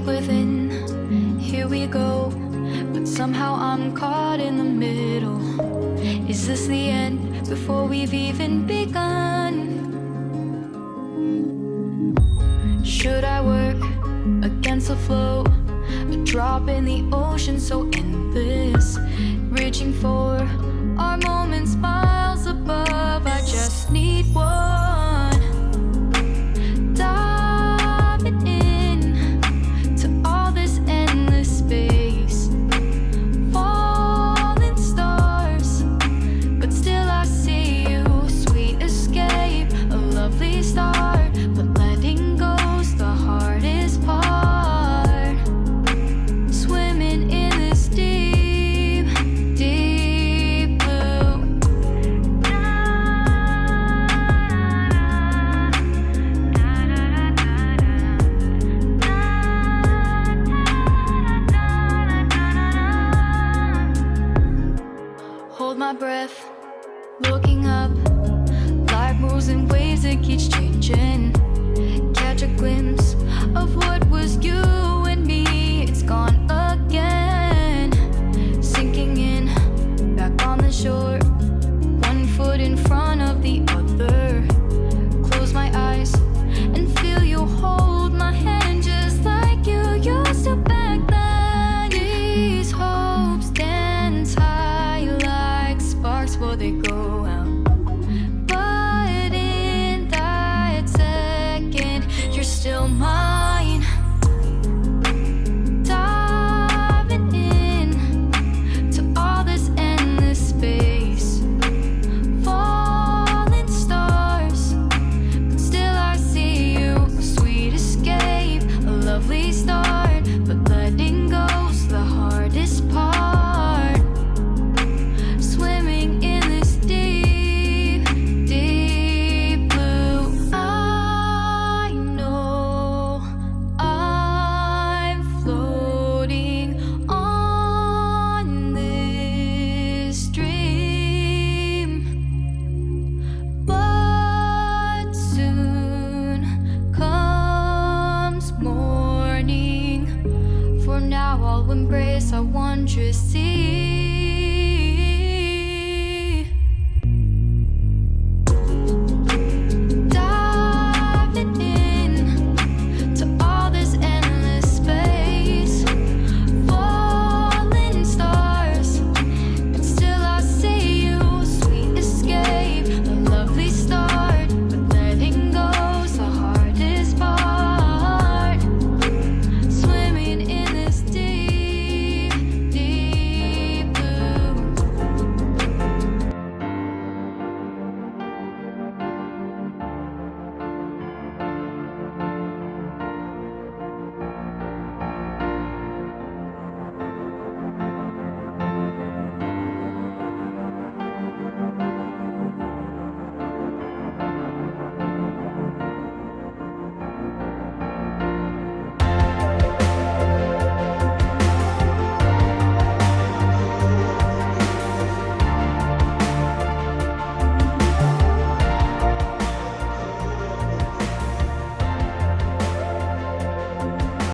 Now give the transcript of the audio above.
within, here we go. But somehow I'm caught in the middle. Is this the end before we've even begun? Should I work against the flow? A drop in the ocean so endless, reaching for our moments miles above. I just need one, diving in to all this endless space, falling stars, but still I see you. Sweet escape, a lovely start, but letting go's the hardest part. Swimming in this deep, deep blue. Hold my breath, looking up. Life moves in waves that keeps changing. Catch a glimpse of what was you and me. It's gone again, sinking in, back on the shore. One foot in front of the other. Close my eyes and feel you hold my hand just like you used to back then. These hopes dance high like sparks before they go out. But in that second, you're still mine. Diving in to all this endless space, falling stars, but still I see you. A sweet escape, a lovely start, but letting go's the hardest part. Swimming in this deep, deep blue. I know I'm floating on this dream, but soon comes morning. For now I'll embrace our wondrous sea.